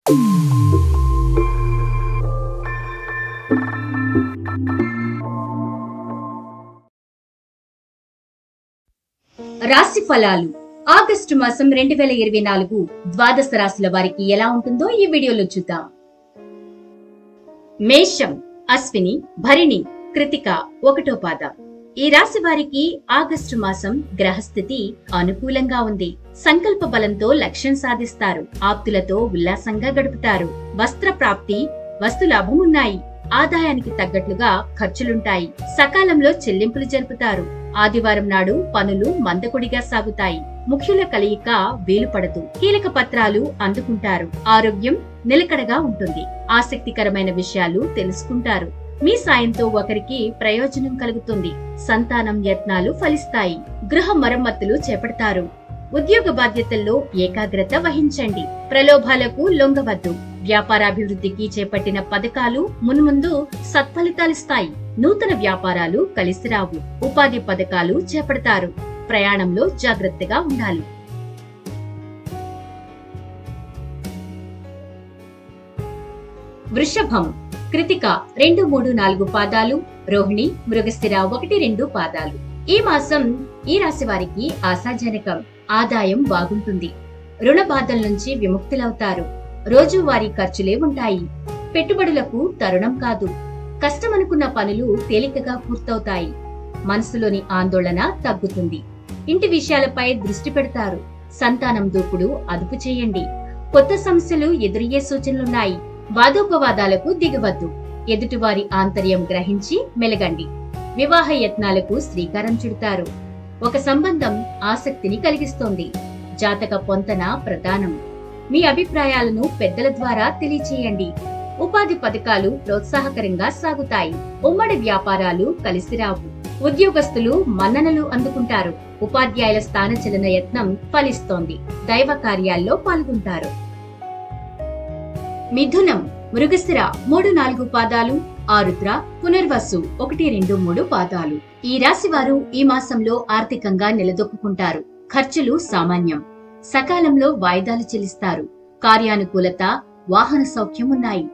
రాశి ఫలాలు ఆగస్టు మాసం 2024 ద్వాదశ రాశుల వారికి ఎలా ఉంటుందో ఈ వీడియోలో చూద్దాం. మేషం, అశ్విని, భరిణి, కృతిక 1వ పాదం. ఈ రాశి వారికి ఆగస్టు మాసం గ్రహస్థితి అనుకూలంగా ఉంది. సంకల్ప బలంతో లక్ష్యం సాధిస్తారు. ఆప్తులతో ఉల్లాసంగా గడుపుతారు. వస్త్ర ప్రాప్తి, వస్తులాభం ఉన్నాయి. ఆదాయానికి తగ్గట్లుగా ఖర్చులుంటాయి. సకాలంలో చెల్లింపులు జరుపుతారు. ఆదివారం నాడు పనులు మందకొడిగా సాగుతాయి. ముఖ్యుల కలయిక వీలుపడదు. కీలక పత్రాలు అందుకుంటారు. ఆరోగ్యం నిలకడగా ఉంటుంది. ఆసక్తికరమైన విషయాలు తెలుసుకుంటారు. మీ సాయంతో ఒకరికి ప్రయోజనం కలుగుతుంది. సంతానం యత్నాలు ఫలిస్తాయి. గృహ మరమ్మతులు చేపడతారు. ఉద్యోగ బాధ్యతల్లో ఏకాగ్రత వహించండి. ప్రలోభాలకు లొంగవద్దు. వ్యాపారాభివృద్ధికి చేపట్టిన పథకాలు మున్ముందు సత్ఫలితాలిస్తాయి. నూతన వ్యాపారాలు కలిసిరావు. ఉపాధి పథకాలు చేపడతారు. ప్రయాణంలో జాగ్రత్తగా ఉండాలి. వృషభం, కృతిక 2, 3, 4 పాదాలు, రోహిణి, మృగశిర 1, 2 పాదాలు. ఈ మాసం ఈ రాశి వారికి ఆశాజనకం. ఆదాయం బాగుంటుంది. రుణ బాధల నుంచి విముక్తులవుతారు. రోజువారీ ఖర్చులే ఉంటాయి. పెట్టుబడులకు తరుణం కాదు. కష్టమనుకున్న పనులు తేలికగా పూర్తవుతాయి. మనసులోని ఆందోళన తగ్గుతుంది. ఇంటి విషయాలపై దృష్టి పెడతారు. సంతానం దూకుడు అదుపు చేయండి. కొత్త సమస్యలు ఎదురయ్యే సూచనలున్నాయి. వాదోపవాదాలకు దిగవద్దు. ఎదుటివారి ఆంతర్యం గ్రహించి మెలగండి. వివాహ యత్నాలకు శ్రీకారం చుడతారు. ఒక సంబంధం ఆసక్తిని కలిగిస్తోంది. జాతక పొంతన ప్రధానం. మీ అభిప్రాయాలను పెద్దల ద్వారా తెలియచేయండి. ఉపాధి పథకాలు ప్రోత్సాహకరంగా సాగుతాయి. ఉమ్మడి వ్యాపారాలు కలిసిరావు. ఉద్యోగస్తులు మన్ననలు అందుకుంటారు. ఉపాధ్యాయుల స్థానచలన యత్నం ఫలిస్తోంది. దైవ కార్యాల్లో పాల్గొంటారు. మిథునం, మృగశిర 3, 4 పాదాలు, ఆరుద్ర, పునర్వసు 1, 2, 3 పాదాలు. ఈ రాశి వారు ఈ మాసంలో ఆర్థికంగా నిలదొక్కుంటారు. ఖర్చులు సామాన్యం. సకాలంలో వాయిదాలు చెల్లిస్తారు. కార్యానుకూలత, వాహన సౌఖ్యం ఉన్నాయి.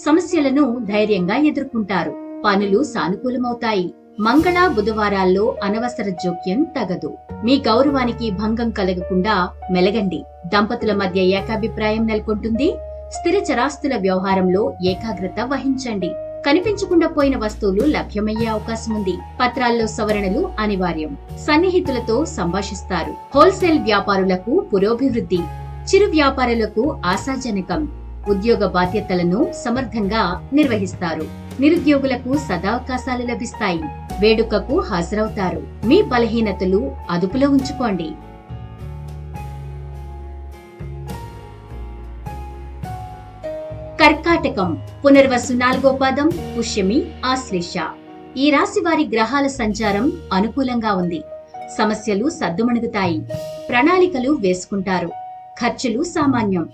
సమస్యలను ధైర్యంగా ఎదుర్కొంటారు. పనులు సానుకూలమవుతాయి. మంగళ, బుధవారాల్లో అనవసర జోక్యం తగదు. మీ గౌరవానికి భంగం కలగకుండా మెలగండి. దంపతుల మధ్య ఏకాభిప్రాయం నెలకొంటుంది. స్థిర చరాస్తుల వ్యవహారంలో ఏకాగ్రత వహించండి. కనిపించకుండా పోయిన వస్తువులు లభ్యమయ్యే అవకాశం ఉంది. పత్రాల్లో సవరణలు అనివార్యం. సన్నిహితులతో సంభాషిస్తారు. హోల్సేల్ వ్యాపారులకు పురోభివృద్ధి. చిరు వ్యాపారులకు ఆశాజనకం. ఉద్యోగ బాధ్యతలను సమర్థంగా నిర్వహిస్తారు. నిరుద్యోగులకు సదావకాశాలు లభిస్తాయి. వేడుకకు హాజరవుతారు. మీ బలహీనతలు అదుపులో ఉంచుకోండి. కర్కాటకం, పునర్వసు 4వ పాదం, పుష్యమి, ఆశ్లేష. ఈ రాశి వారి గ్రహాల సంచారం అనుకూలంగా ఉంది. సమస్యలు సద్దుమణుగుతాయి. ప్రణాళికలు వేసుకుంటారు. ఖర్చులు సామాన్యం.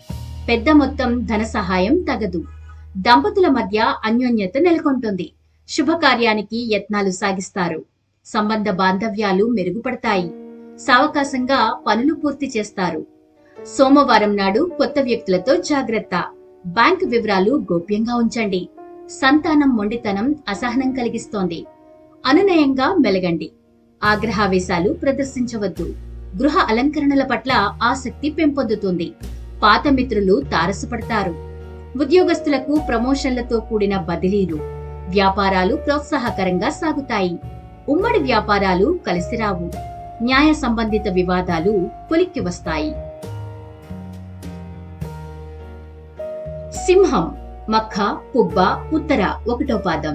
పెద్ద మొత్తం ధన సహాయం తగదు. దంపతుల మధ్య అన్యోన్యత నెలకొంటుంది. శుభకార్యానికి యత్నాలు సాగిస్తారు. సంబంధ బాంధవ్యాలు మెరుగుపడతాయి. సావకాశంగా పనులు పూర్తి చేస్తారు. సోమవారం నాడు కొత్త వ్యక్తులతో జాగ్రత్త. బ్యాంకు వివరాలు గోప్యంగా ఉంచండి. సంతానం మొండితనం అసహనం కలిగిస్తోంది. అనునయంగా మెలగండి. ఆగ్రహావేశాలు ప్రదర్శించవద్దు. గృహ అలంకరణల పట్ల ఆసక్తి పెంపొందుతుంది. పాత మిత్రులు తారసపడతారు. ఉద్యోగస్తులకు ప్రమోషన్లతో కూడిన బదిలీలు. వ్యాపారాలు ప్రోత్సాహకరంగా సాగుతాయి. ఉమ్మడి వ్యాపారాలు కలిసిరావు. న్యాయ సంబంధిత వివాదాలు కొలిక్కి వస్తాయి. సింహం, మఖ, పుబ్బ, ఉత్తర 1వ పాదం.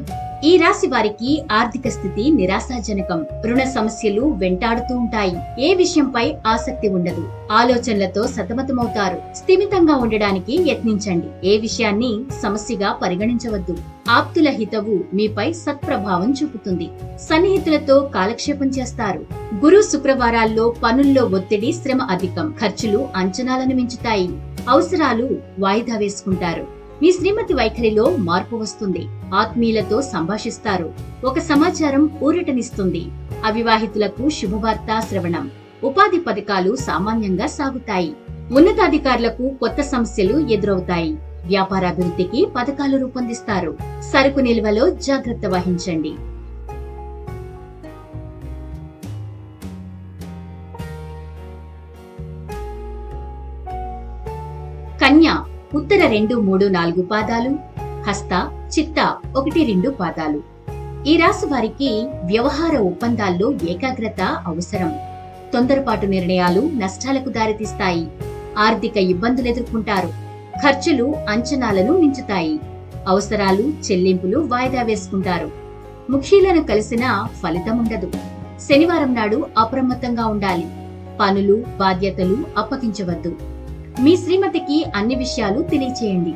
ఈ రాశి వారికి ఆర్థిక స్థితి నిరాశాజనకం. రుణ సమస్యలు వెంటాడుతూ ఉంటాయి. ఏ విషయంపై ఆసక్తి ఉండదు. ఆలోచనలతో సతమతమవుతారు. స్థిమితంగా ఉండడానికి యత్నించండి. ఏ విషయాన్ని సమస్యగా పరిగణించవద్దు. ఆప్తుల హితవు మీపై సత్ప్రభావం చూపుతుంది. సన్నిహితులతో కాలక్షేపం చేస్తారు. గురు, శుక్రవారాల్లో పనుల్లో ఒత్తిడి, శ్రమ అధికం. ఖర్చులు అంచనాలను మించుతాయి. అవసరాలు వాయిదా వేసుకుంటారు. మీ శ్రీమతి వైఖరిలో మార్పు వస్తుంది. ఆత్మీయులతో సంభాషిస్తారు. ఒక సమాచారం ఊరటనిస్తుంది. అవివాహితులకు శుభవార్త శ్రవణం. ఉపాధి పథకాలు సామాన్యంగా సాగుతాయి. ఉన్నతాధికారులకు కొత్త సమస్యలు ఎదురవుతాయి. వ్యాపారాభివృద్ధికి పథకాలు రూపొందిస్తారు. సరుకు నిల్వలో జాగ్రత్త వహించండి. కన్య ఉత్తర 2, 3, 4 పాదాలు, హస్త, చిత్త 1, 2 పాదాలు. ఈ రాశి వారికి వ్యవహార ఒప్పందాల్లో ఏకాగ్రత అవసరం. తొందరపాటు నిర్ణయాలు నష్టాలకు దారితీస్తాయి. ఆర్థిక ఇబ్బందులు ఎదుర్కొంటారు. ఖర్చులు అంచనాలను మించుతాయి. అవసరాలు, చెల్లింపులు వాయిదా వేసుకుంటారు. ముఖ్యులను కలిసినా ఫలితముండదు. శనివారం నాడు అప్రమత్తంగా ఉండాలి. పనులు, బాధ్యతలు అప్పగించవద్దు. మీ శ్రీమతికి అన్ని విషయాలు తెలియచేయండి.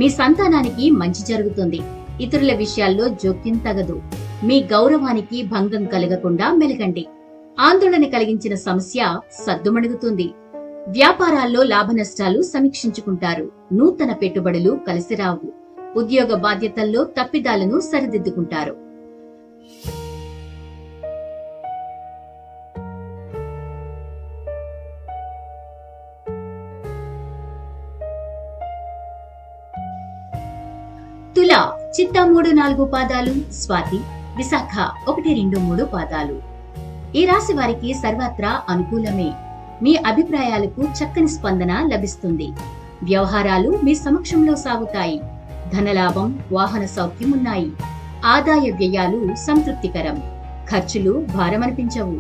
మీ సంతానానికి మంచి జరుగుతుంది. ఇతరుల విషయాల్లో జోక్యం తగదు. మీ గౌరవానికి భంగం కలగకుండా మెలగండి. ఆందోళన కలిగించిన సమస్య సద్దుమణుగుతుంది. వ్యాపారాల్లో లాభ నష్టాలు సమీక్షించుకుంటారు. నూతన పెట్టుబడులు కలిసిరావు. ఉద్యోగ బాధ్యతల్లో తప్పిదాలను సరిదిద్దుకుంటారు. తుల చిత్త 3, 4 పాదాలు, స్వాతి, విశాఖ 1, 2, 3 పాదాలు. ఈ రాశి వారికి సర్వత్రా అనుకూలమే. మీ అభిప్రాయాలకు చక్కని స్పందన లభిస్తుంది. వ్యవహారాలు మీ సమక్షంలో సాగుతాయి. ధనలాభం, వాహన సౌఖ్యం ఉన్నాయి. ఆదాయ వ్యయాలు సంతృప్తికరం. ఖర్చులు భారమనిపించవు.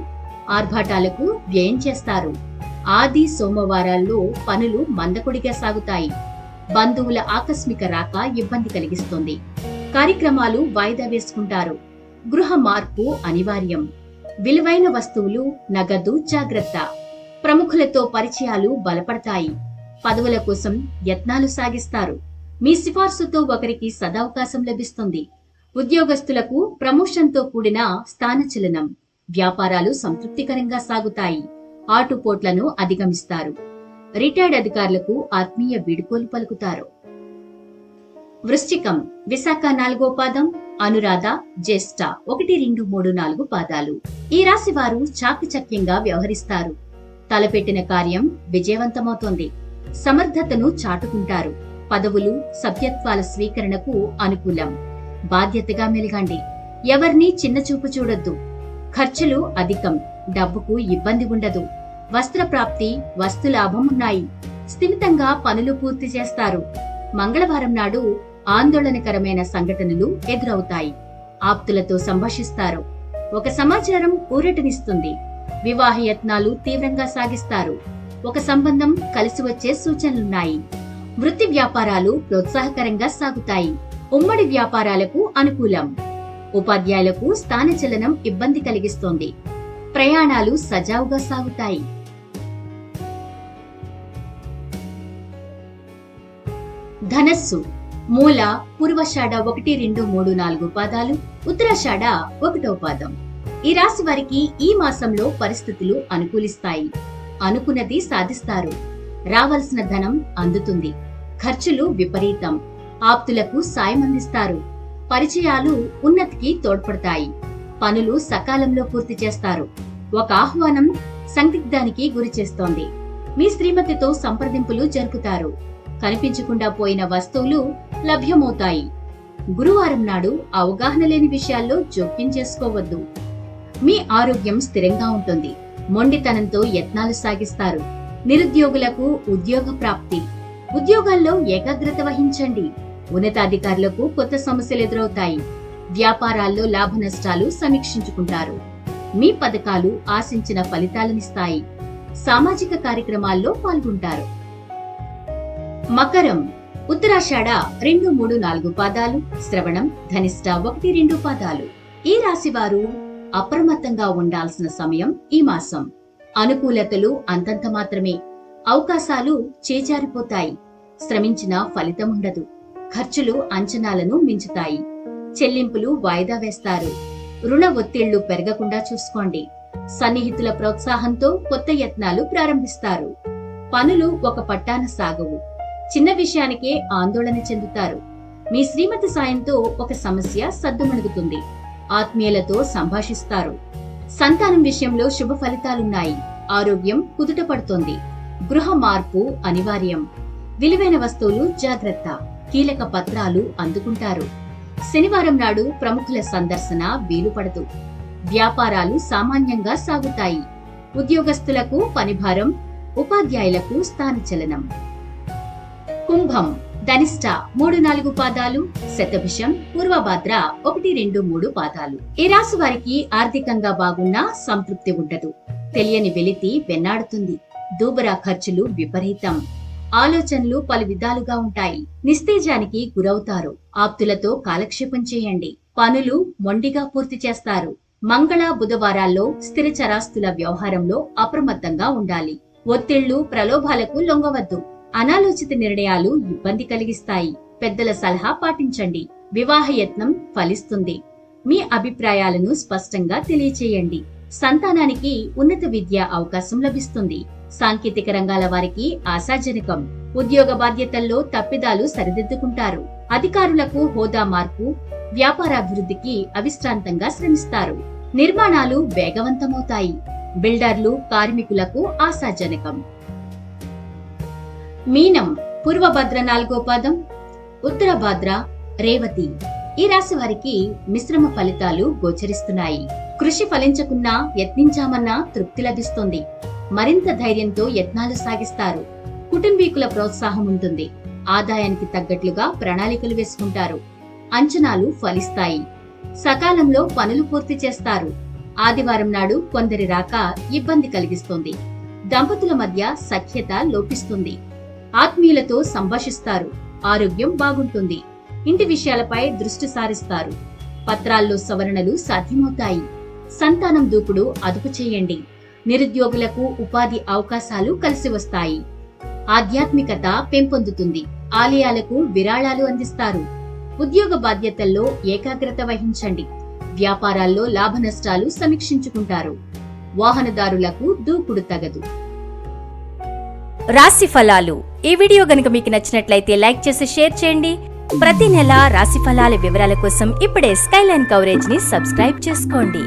ఆర్భాటాలకు వ్యయం చేస్తారు. ఆది, సోమవారాల్లో పనులు మందకొడిగా సాగుతాయి. బంధువుల ఆకస్మిక రాక ఇబ్బంది కలిగిస్తుంది. కార్యక్రమాలు వాయిదా వేసుకుంటారు. గృహ మార్పు అనివార్యం. విలువైన వస్తువులు, నగదు జాగ్రత్త. ప్రముఖులతో పరిచయాలు బలపడతాయి. పదవుల కోసం యత్నాలు సాగిస్తారు. మీ సిఫార్సుతో ఒకరికి సదవకాశం లభిస్తుంది. ఉద్యోగస్తులకు ప్రమోషన్తో కూడిన స్థానచలనం. వ్యాపారాలు సంతృప్తికరంగా సాగుతాయి. ఆటుపోట్లను అధిగమిస్తారు. రిటైర్డ్ అధికారులకు ఆత్మీయ వీడ్కోలు పలుకుతారు. వృశ్చికం విశాఖ 4వ పాదం, అనురాధ, జ్యేష్ఠ 1, 2, 3, 4 పాదాలు. ఈ రాశి వారు చాకచక్యంగా వ్యవహరిస్తారు. తలపెట్టిన కార్యం విజయవంతమవుతోంది. సమర్థతను చాటుకుంటారు. పదవులు, సభ్యత్వాల స్వీకరణకు అనుకూలం. బాధ్యతగా మెలగండి. ఎవరినీ చిన్నచూపు చూడొద్దు. ఖర్చులు అధికం. డబ్బుకు ఇబ్బంది ఉండదు. వస్త్ర ప్రాప్తి, వస్తులాభం ఉన్నాయి. స్థిమితంగా పనులు పూర్తి చేస్తారు. మంగళవారం నాడు ఆందోళనకరమైన సంఘటనలు ఎదురవుతాయి. ఆప్తులతో సంభాషిస్తారు. ఒక సమాచారం ఊరటనిస్తుంది. వివాహ యత్నాలు తీవ్రంగా సాగిస్తారు. ఒక సంబంధం కలిసి వచ్చే సూచనలున్నాయి. వృత్తి వ్యాపారాలు ప్రోత్సాహకరంగా సాగుతాయి. ఉమ్మడి వ్యాపారాలకు అనుకూలం. ఉపాధ్యాయులకు స్థానచలనం ఇబ్బంది కలిగిస్తోంది. ప్రయాణాలు సజావుగా సాగుతాయి. ధనస్సు మూల పూర్వషాఢ 1, 2, 3, 4 పాదాలు, ఉత్తరాషాఢ 1వ పాదం. ఈ రాశి వారికి ఈ మాసంలో పరిస్థితులు అనుకూలిస్తాయి. అనుకున్నది సాధిస్తారు. రావాల్సిన ధనం అందుతుంది. ఖర్చులు విపరీతం. ఆప్తులకు సాయం అందిస్తారు. పరిచయాలు ఉన్నతికి తోడ్పడతాయి. పనులు సకాలంలో పూర్తి చేస్తారు. ఒక ఆహ్వానం సందిగ్ధానికి గురి చేస్తోంది. మీ శ్రీమతితో సంప్రదింపులు జరుపుతారు. కనిపించకుండా పోయిన వస్తువులు లభ్యమవుతాయి. గురువారం నాడు అవగాహన లేని విషయాల్లో జోక్యం చేసుకోవద్దు. మీ ఆరోగ్యం స్థిరంగా ఉంటుంది. మొండితనంతో యత్నాలు సాగిస్తారు. నిరుద్యోగులకు ఉద్యోగ ప్రాప్తి. ఉద్యోగాల్లో ఏకాగ్రత వహించండి. ఉన్నతాధికారులకు కొత్త సమస్యలు ఎదురవుతాయి. వ్యాపారాల్లో లాభ నష్టాలు సమీక్షించుకుంటారు. మీ పథకాలు ఆశించిన ఫలితాలనిస్తాయి. సామాజిక కార్యక్రమాల్లో పాల్గొంటారు. మకరం ఉత్తరాషాఢ 2, 3, 4 పాదాలు, శ్రవణం, ధనిష్ట 1, 2 పాదాలు. ఈ రాశి వారు అప్రమత్తంగా ఉండాల్సిన సమయం ఈ మాసం. అనుకూలతలు అంతంత మాత్రమే. అవకాశాలు చేజారిపోతాయి. శ్రమించిన ఫలితముండదు. ఖర్చులు అంచనాలను మించుతాయి. చెల్లింపులు వాయిదా వేస్తారు. రుణ ఒత్తిళ్లు పెరగకుండా చూసుకోండి. సన్నిహితుల ప్రోత్సాహంతో కొత్త యత్నాలు ప్రారంభిస్తారు. పనులు ఒక పట్టాన సాగవు. చిన్న విషయానికే ఆందోళన చెందుతారు. మీ శ్రీమతి సాయంతో ఒక సమస్య సద్దుమణుగుతుంది. ఆత్మీయులతో సంభాషిస్తారు. సంతానం విషయంలో శుభ ఫలితాలున్నాయి. ఆరోగ్యం కుదుట పడుతోంది. గృహ మార్పు అనివార్యం. విలువైన వస్తువులు జాగ్రత్త, కీలక పత్రాలు అందుకుంటారు. శనివారం నాడు ప్రముఖుల సందర్శన వీలుపడదు. వ్యాపారాలు సామాన్యంగా సాగుతాయి. ఉద్యోగస్తులకు పనిభారం, ఉపాధ్యాయులకు స్థానచలనం. కుంభం ధనిష్ట 3-4 పాదాలు, శతభిషం, పూర్వభాద్ర 1-2-3 పాదాలు. ఈ రాశి వారికి ఆర్థికంగా బాగున్నా సంతృప్తి ఉండదు. తెలియని వెలితి వెన్నాడుతుంది. దూబరా ఖర్చులు విపరీతం. ఆలోచనలు పలు విధాలుగా ఉంటాయి. నిస్తేజానికి గురవుతారు. ఆప్తులతో కాలక్షేపం చేయండి. పనులు మొండిగా పూర్తి చేస్తారు. మంగళ బుధవారాల్లో స్థిర చరాస్తుల వ్యవహారంలో అప్రమత్తంగా ఉండాలి. ఒత్తిళ్లు, ప్రలోభాలకు లొంగవద్దు. అనాలోచిత నిర్ణయాలు ఇబ్బంది కలిగిస్తాయి. పెద్దల సలహా పాటించండి. వివాహ యత్నం ఫలిస్తుంది. మీ అభిప్రాయాలను స్పష్టంగా తెలియచేయండి. సంతానానికి ఉన్నత విద్య అవకాశం లభిస్తుంది. సాంకేతిక రంగాల వారికి ఆశాజనకం. ఉద్యోగ బాధ్యతల్లో తప్పిదాలు సరిదిద్దుకుంటారు. అధికారులకు హోదా మార్పు, వ్యాపారాభివృద్ధికి అవిశ్రాంతంగా శ్రమిస్తారు. నిర్మాణాలు వేగవంతమవుతాయి. బిల్డర్లు, కార్మికులకు ఆశాజనకం. మీనం పూర్వభద్ర 4వ పాదం, ఉత్తరభాద్ర, రేవతి. ఈ రాశి వారికి మిశ్రమ ఫలితాలు గోచరిస్తున్నాయి. కృషి ఫలించకున్నా యత్నించామన్నా తృప్తి లభిస్తుంది. మరింత ధైర్యంతో యత్నాలు సాగిస్తారు. కుటుంబీకుల ప్రోత్సాహం ఉంటుంది. ఆదాయానికి తగ్గట్లుగా ప్రణాళికలు వేసుకుంటారు. అంచనాలు ఫలిస్తాయి. సకాలంలో పనులు పూర్తి చేస్తారు. ఆదివారం నాడు కొందరి రాక ఇబ్బంది కలిగిస్తుంది. దంపతుల మధ్య సఖ్యత లోపిస్తుంది. ఆత్మీయులతో సంభాషిస్తారు. ఆరోగ్యం బాగుంటుంది. ఇంటి విషయాలపై దృష్టి సారిస్తారు. పత్రాల్లో సవరణలు సాధ్యమవుతాయి. సంతానం దూకుడు అదుపు చేయండి. నిరుద్యోగులకు ఉపాధి అవకాశాలు కలిసి వస్తాయి. ఆధ్యాత్మికత పెంపొందుతుంది. ఆలయాలకు విరాళాలు అందిస్తారు. ఉద్యోగ బాధ్యతల్లో ఏకాగ్రత వహించండి. వ్యాపారాల్లో లాభ నష్టాలు సమీక్షించుకుంటారు. వాహనదారులకు దూకుడు తగదు. రాశి ఫలాలు. ఈ వీడియో గనుక మీకు నచ్చినట్లయితే లైక్ చేసి షేర్ చేయండి. ప్రతి నెల రాశి ఫలాల వివరాల కోసం ఇప్పుడే స్కైలైన్ కవరేజ్ ని సబ్స్క్రైబ్ చేసుకోండి.